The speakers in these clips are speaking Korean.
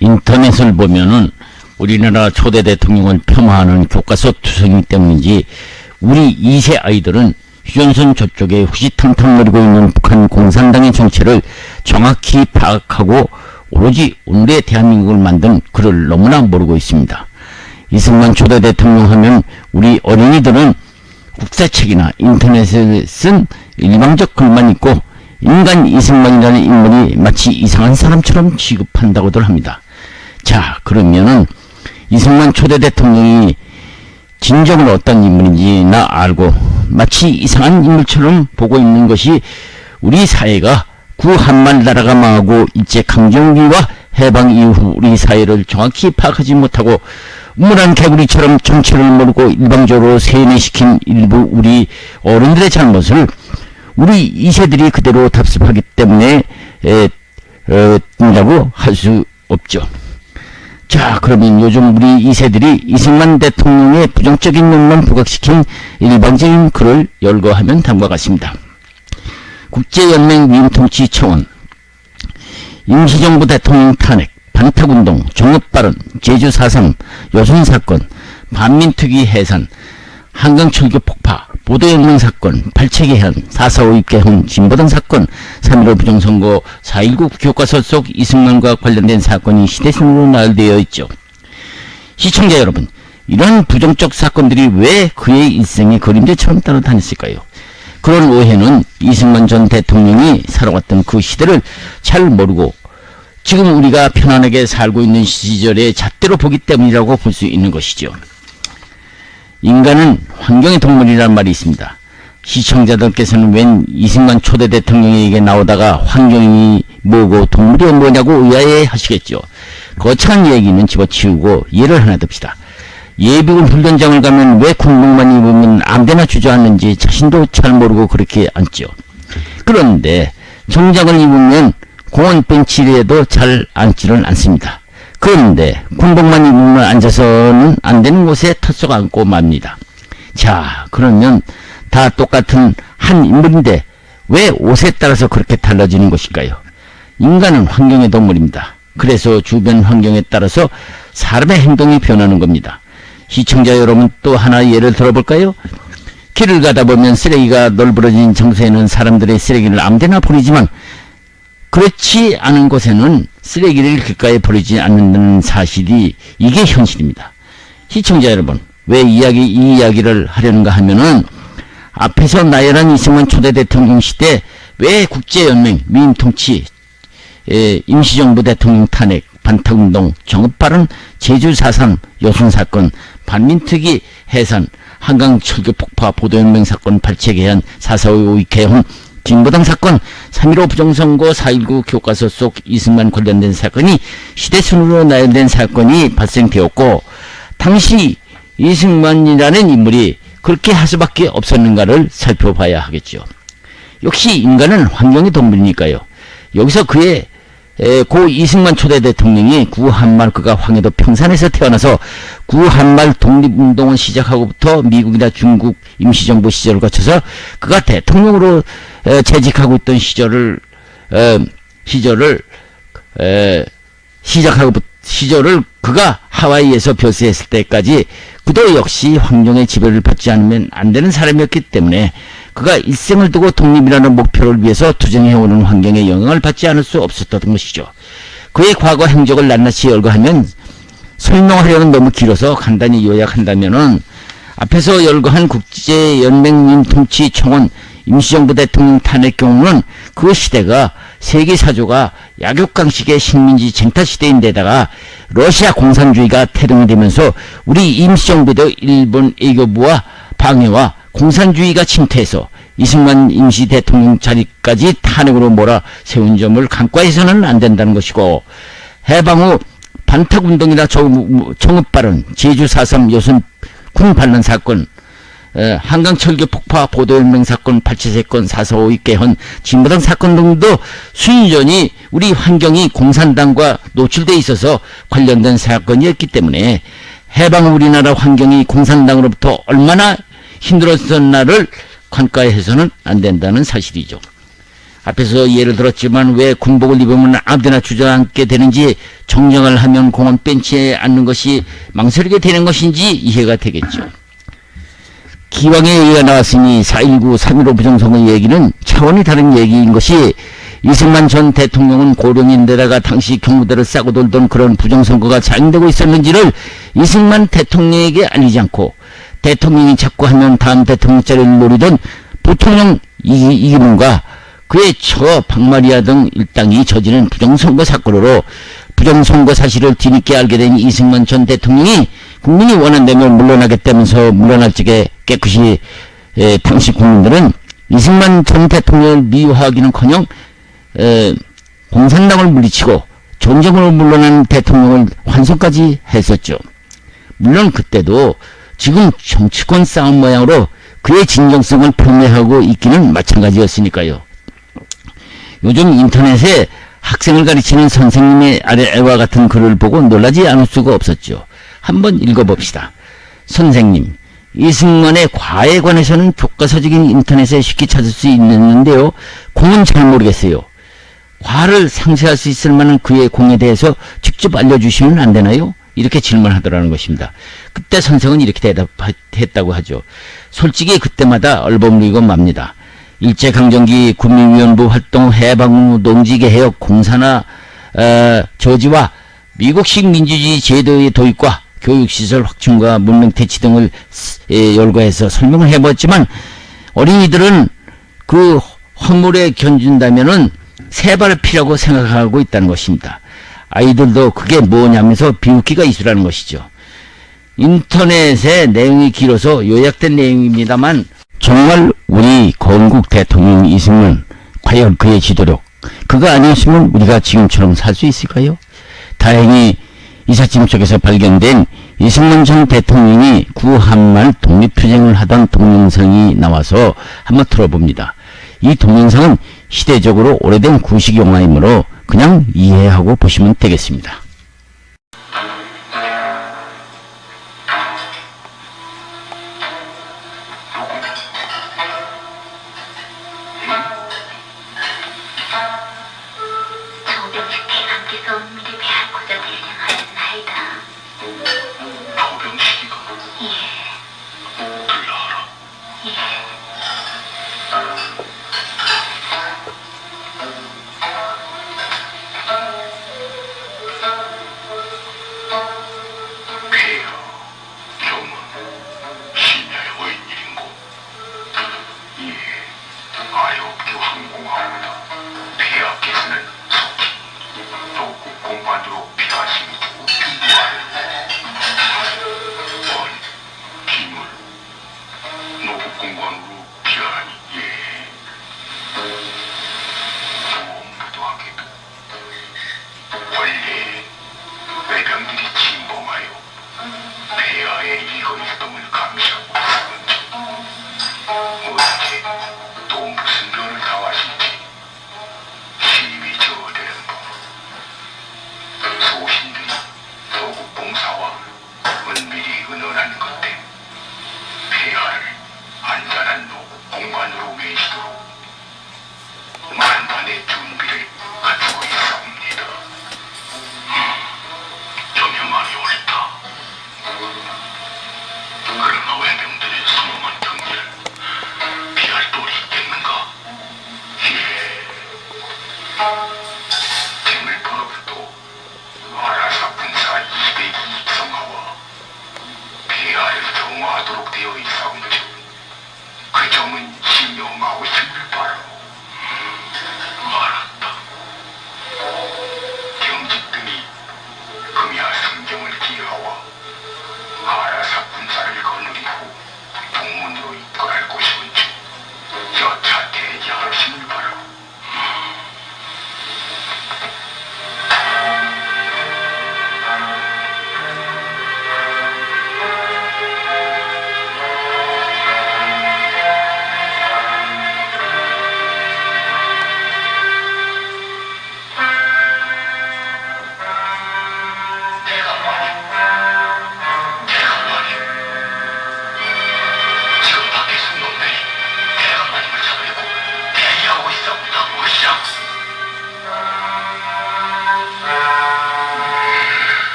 인터넷을 보면은 우리나라 초대 대통령을 폄하하는 교과서 투성이 때문인지 우리 2세 아이들은 휴전선 저쪽에 후시탕탕 거리고 있는 북한 공산당의 정체를 정확히 파악하고 오로지 오늘의 대한민국을 만든 그를 너무나 모르고 있습니다. 이승만 초대 대통령 하면 우리 어린이들은 국사책이나 인터넷에 쓴 일방적 글만 읽고 인간 이승만이라는 인물이 마치 이상한 사람처럼 취급한다고들 합니다. 자, 그러면은 이승만 초대 대통령이 진정으로 어떤 인물인지 나 알고 마치 이상한 인물처럼 보고 있는 것이 우리 사회가 구한말 나라가 망하고 일제 강점기와 해방 이후 우리 사회를 정확히 파악하지 못하고 우물한 개구리처럼 정체를 모르고 일방적으로 세뇌시킨 일부 우리 어른들의 잘못을 우리 2세들이 그대로 답습하기 때문에 라고 할 수 없죠. 자, 그러면 요즘 우리 2세들이 이승만 대통령의 부정적인 면만 부각시킨 일방적인 글을 열거하면 다음과 같습니다. 국제연맹 위임통치청원, 임시정부 대통령 탄핵, 반탁운동, 종업발언, 제주 4.3, 여순사건, 반민특위 해산, 한강철교 폭파, 보도혁명 사건, 발췌개헌, 4.4.5 입개헌, 진보당 사건, 3.15 부정선거, 4.19 교과서 속 이승만과 관련된 사건이 시대승으로 나열되어 있죠. 시청자 여러분, 이런 부정적 사건들이 왜 그의 일생의 그림자처럼 따라다녔을까요? 그런 오해는 이승만 전 대통령이 살아왔던 그 시대를 잘 모르고 지금 우리가 편안하게 살고 있는 시절에 잣대로 보기 때문이라고 볼 수 있는 것이죠. 인간은 환경의 동물이라는 말이 있습니다. 시청자들께서는 웬 이승만 초대 대통령에게 나오다가 환경이 뭐고 동물이 뭐냐고 의아해 하시겠죠. 거창한 얘기는 집어치우고 예를 하나 듭시다. 예비군 훈련장을 가면 왜 군복만 입으면 아무데나 주저앉는지 자신도 잘 모르고 그렇게 앉죠. 그런데 정장을 입으면 공원 벤치에도 잘 앉지를 않습니다. 그런데 군복만 입으면 앉아서는 안 되는 곳에 털썩 앉고 맙니다. 자, 그러면 다 똑같은 한 인물인데 왜 옷에 따라서 그렇게 달라지는 것일까요? 인간은 환경의 동물입니다. 그래서 주변 환경에 따라서 사람의 행동이 변하는 겁니다. 시청자 여러분, 또 하나 예를 들어볼까요? 길을 가다 보면 쓰레기가 널브러진 장소에는 사람들의 쓰레기를 아무데나 버리지만 그렇지 않은 곳에는 쓰레기를 길가에 버리지 않는다는 사실이 이게 현실입니다. 시청자 여러분, 왜 이 이야기를 하려는가 하면은 앞에서 나열한 이승만 초대 대통령 시대 왜 국제연맹, 위임통치, 임시정부 대통령 탄핵, 반탁운동, 정읍발언, 제주 4.3, 여순사건, 반민특위 해산, 한강철교 폭파, 보도혁명 사건, 발췌개헌, 4.4.5 입개헌, 진보당 사건, 3.15 부정선거, 4.19 교과서 속 이승만 관련된 사건이 시대순으로 나열된 사건이 발생되었고 당시 이승만이라는 인물이 그렇게 할 수밖에 없었는가를 살펴봐야 하겠죠. 역시 인간은 환경의 동물이니까요. 여기서 그의 고 이승만 초대 대통령이 구한말, 그가 황해도 평산에서 태어나서 구한말 독립운동을 시작하고부터 미국이나 중국 임시정부 시절을 거쳐서 그가 대통령으로 재직하고 있던 시절을 그가 하와이에서 별세했을 때까지 그도 역시 환경의 지배를 받지 않으면 안 되는 사람이었기 때문에 그가 일생을 두고 독립이라는 목표를 위해서 투쟁해오는 환경에 영향을 받지 않을 수 없었던 것이죠. 그의 과거 행적을 낱낱이 열거하면 설명하려면 너무 길어서 간단히 요약한다면은 앞에서 열거한 국제연맹위임통치청원, 임시정부 대통령 탄핵 경우는 그 시대가 세계사조가 약육강식의 식민지 쟁탈시대인데다가 러시아 공산주의가 태동이 되면서 우리 임시정부도 일본 애교부와 방해와 공산주의가 침투해서 이승만 임시 대통령 자리까지 탄핵으로 몰아세운 점을 간과해서는 안 된다는 것이고, 해방 후 반탁운동이나 정읍발언, 제주 4.3 여순 군 반란 사건, 한강철교 폭파, 보도혁명 사건, 발췌사건, 4.4.5 입개헌, 진보당 사건 등도 순전히 우리 환경이 공산당과 노출되어 있어서 관련된 사건이었기 때문에 해방 우리나라 환경이 공산당으로부터 얼마나 힘들었었나를 관과해서는 안 된다는 사실이죠. 앞에서 예를 들었지만 왜 군복을 입으면 아무데나 주저앉게 되는지, 정정을 하면 공원 벤치에 앉는 것이 망설이게 되는 것인지 이해가 되겠죠. 기왕에 얘기가 나왔으니 4.19, 3.15 부정선거 얘기는 차원이 다른 얘기인 것이, 이승만 전 대통령은 고령인데다가 당시 경무대를 싸고 돌던 그런 부정선거가 자행되고 있었는지를 이승만 대통령에게 알리지 않고, 대통령이 자꾸 하면 다음 대통령 자리를 노리던 부통령 이기문과 그의 처 박마리아 등 일당이 저지른 부정선거 사건으로 부정선거 사실을 뒤늦게 알게 된 이승만 전 대통령이 국민이 원한다면 물러나겠다면서 물러날 적에 깨끗이 당시 국민들은 이승만 전 대통령을 미워하기는커녕 공산당을 물리치고 전쟁으로 물러난 대통령을 환송까지 했었죠. 물론 그때도 지금 정치권 싸움 모양으로 그의 진정성을 표명하고 있기는 마찬가지였으니까요. 요즘 인터넷에 학생을 가르치는 선생님의 아래와 같은 글을 보고 놀라지 않을 수가 없었죠. 한번 읽어봅시다. 선생님, 이승만의 과에 관해서는 교과서적인 인터넷에 쉽게 찾을 수 있는데요. 공은 잘 모르겠어요. 과를 상쇄할 수 있을 만한 그의 공에 대해서 직접 알려주시면 안 되나요? 이렇게 질문하더라는 것입니다. 그때 선생은 이렇게 대답했다고 하죠. 솔직히 그때마다 얼버무리고 맙니다. 일제강점기 국민위원부 활동, 해방후 농지개혁, 공산화 저지와 미국식 민주주의 제도의 도입과 교육시설 확충과 문명 퇴치 등을 열거해서 설명을 해봤지만, 어린이들은 그 허물에 견준다면은 세발 피라고 생각하고 있다는 것입니다. 아이들도 그게 뭐냐면서 비웃기가 있으라는 것이죠. 인터넷에 내용이 길어서 요약된 내용입니다만, 정말 우리 건국 대통령 이승만, 과연 그의 지도력, 그가 아니었으면 우리가 지금처럼 살 수 있을까요? 다행히 이삿짐 속에서 발견된 이승만 전 대통령이 구한말 독립투쟁을 하던 동영상이 나와서 한번 틀어봅니다. 이 동영상은 시대적으로 오래된 구식 영화이므로 그냥 이해하고 보시면 되겠습니다.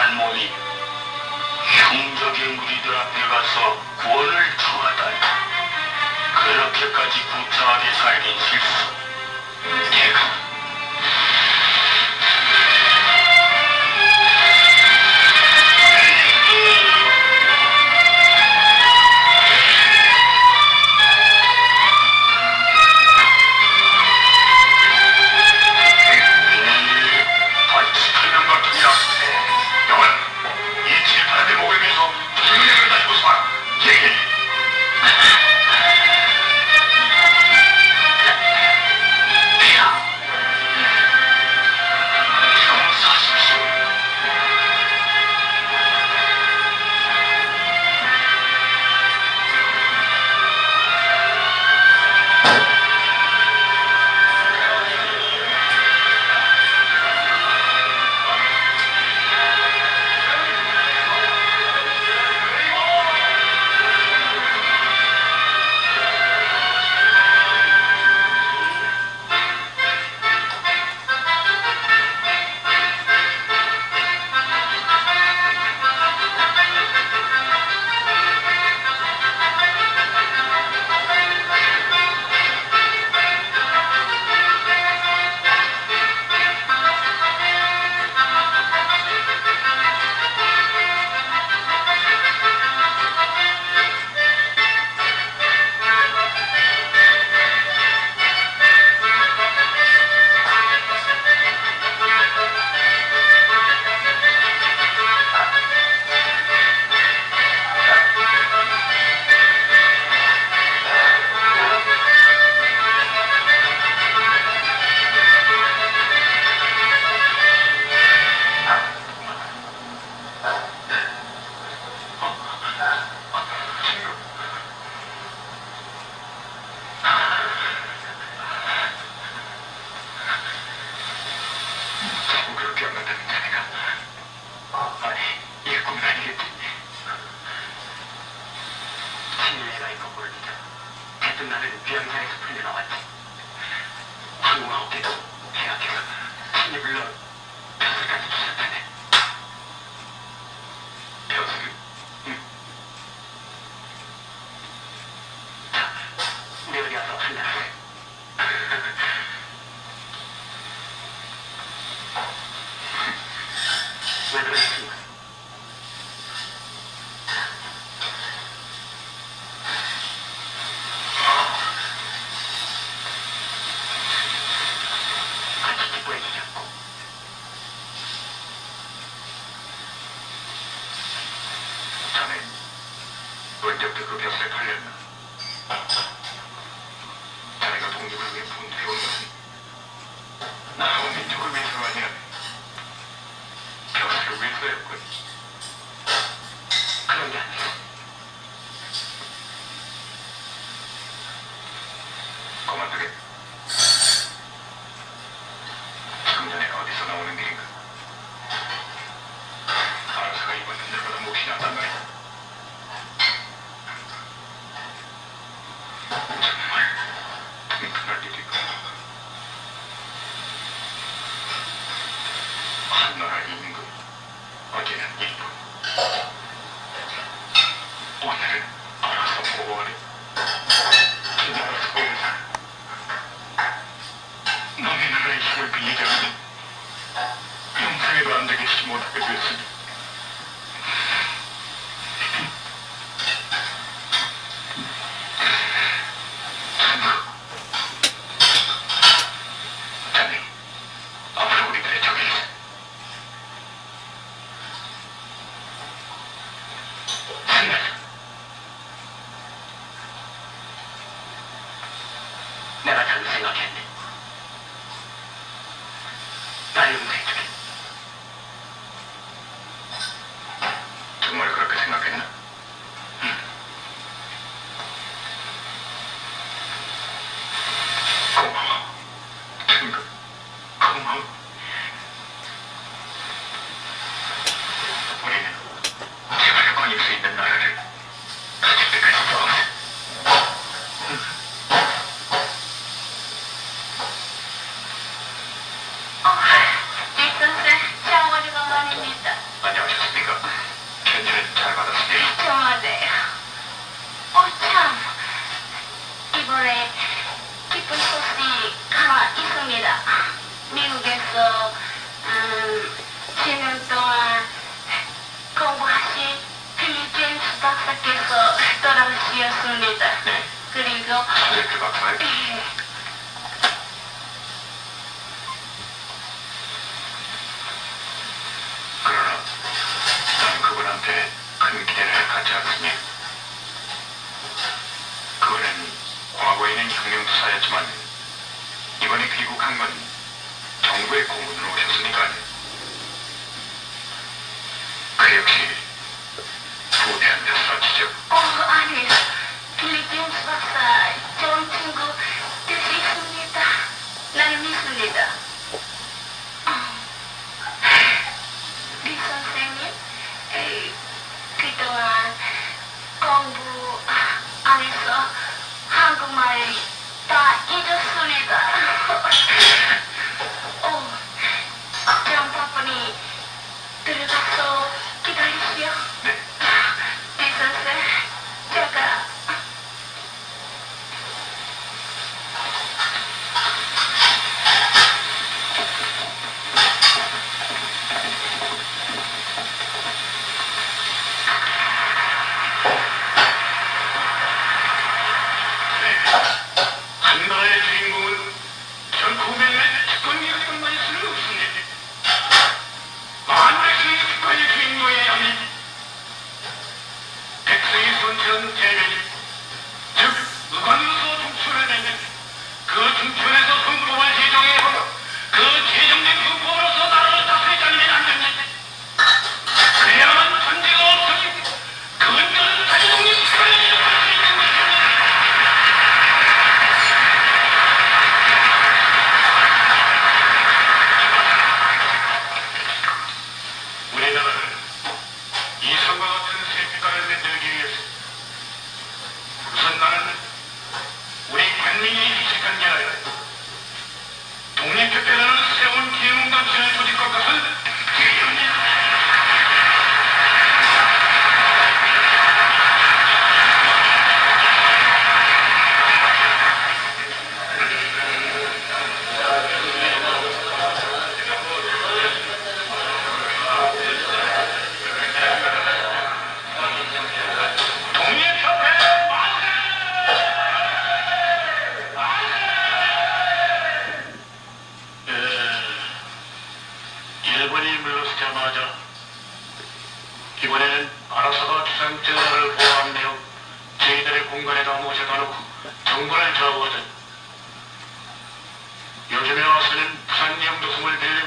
훌륭한 몸이 흉적의 무리들 앞에 가서 구원을 청하다니. 그렇게까지 구차하게 살긴 싫소. 내가 언제부터 그 벼슬에 팔렸나? 자네가 독립을 위해 분투해온 것은 나라와 민족을 위해서가 아니라 벼슬을 위해서였군. 그런 게 아니라 그만두게. 지금 전에 어디서 나오는 길인가? 알아서가 입은 눈들보다 몫이 난단 말이야. 정말 불편할 일이고 한나라에 있는 것 어제는 일부 오늘은 알아서 보호하래. 기다려서 오르사 너네 나라의 힘을 빌리자면 영상에도 안 되겠지 못하게 됐으니 내가 잘못 생각했네. 날 용서해주게. 정말 그렇게 생각했나? 응. 고마워. 친구, 고마워. 우리는 제발 건일 수 있는 나라를 알렸습니다. 네. 그리고 이렇게 박사님. 그러나 난 그분한테 큰 기대를 갖지 않습니다. 그분은 과거에는 혁명투사였지만 이번에 귀국한 건 정부의 고문으로 오셨으니까요. 그 역시 부대한테 쓰러지죠. 아니, 필리핀스 박사 좋은 친구 될 수 있습니다. 나는 믿습니다. 리 선생님, 그동안 공부 안 해서 한국말 다 잊었습니다. 좀 바쁘니 들어가서 기다리시오. 네. 리 선생, 제가 한 나라의 주인공은 결코 맨날 특권기관만 있을 수는 없습니다. 만백성의 특권의 주인공이어야 합니다. 백성이 선택한 대변인, 즉 의관으로서 중추를 맺는 그 중추에서 헌법을 제정해보고 그 제정된 헌법으로서 나라를 다스리지 않으면 안 됩니다. 그래야만 전제가 없으니 근거는 자유독립 시간을 이뤄갈 수 있는 것입니다. 우리나라는 이성과 같은 세계관을 만들기 위해서 우선 나는 우리 국민이 이식한 게 아니라 독립협회라는 새로운 기능단체를 조직할 것을 기대합니다. 독립협회 만세! 일본이 물러서자마자 이번에는 아라사가 주상전하를 보호하며 저희들의 공간에다 모셔다 놓고 정보를 좌우하던 요즘에 와서는 부산 영도성을 빌려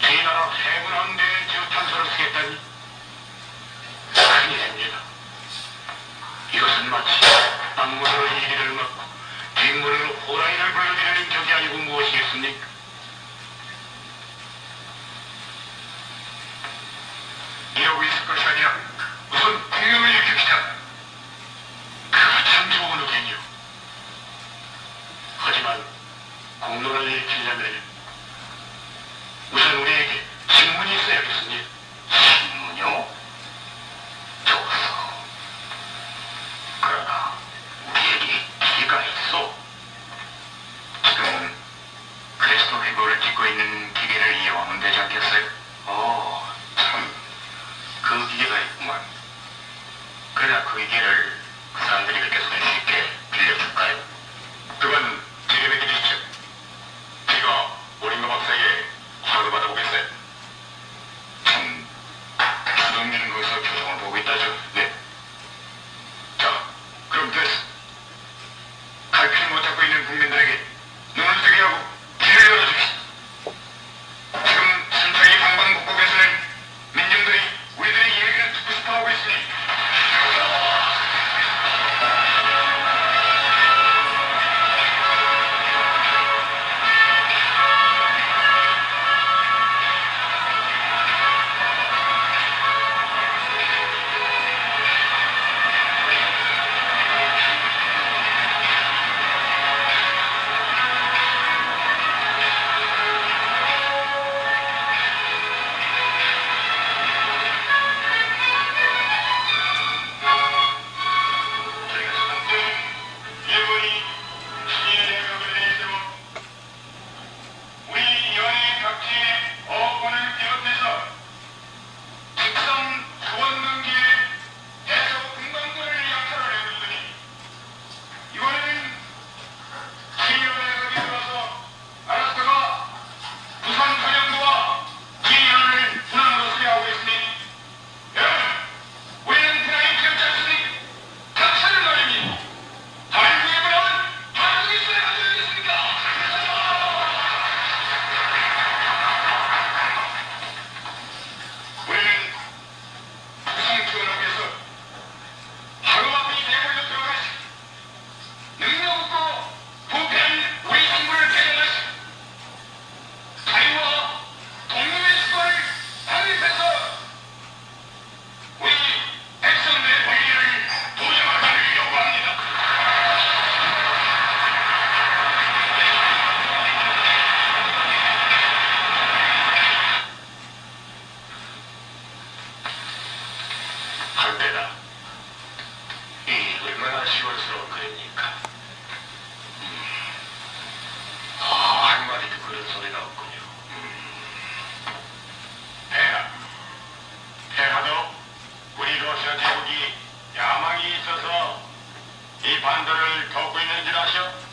저희 나라 해군 함대의 지휘탄소를 쓰겠다니 큰일입니다. 이것은 마치 앞문으로 이리를 막고 뒷문으로 호랑이를 불러들이는 격이 아니고 무엇이겠습니까? 이러고 있을 것이 아니라 우선 공명을 일으킵시다. 그거 참 좋은 의견이요. 하지만 공론을 일으키려면 우선 우리에게 신문이 있어야겠습니다. 신문이요? 좋소. 그러나 우리에게 기회가 있어. 지금 그리스도 회고를 찍고 있는 기계를 이용하면 되지 않겠어요? 참. 그 기계가 있구만. 그러나 그 기계를 그 사람들에게 손쉽게 빌려줄까요? 그건 제게 맡겨주시죠. 제가 오링거 박사에게 허락을 받아보겠어요. 참, 주동민은 거기서 교정을 보고 있다죠. 네. 자, 그럼 됐어. 갈피를 못 잡고 있는 국민들에게 눈을 뜨게 하고 길을 열어줍시다. 지금 순창의 방방곡곡에서는 민중들이 우리들의 이야기를 듣고 싶어하고 있으니 한대다. 이 얼마나 시원스러운 거입니까? 한마디도 그런 소리가 없군요. 폐하도 우리 러시아 제국이 야망이 있어서 이 반도를 돕고 있는 줄 아셔?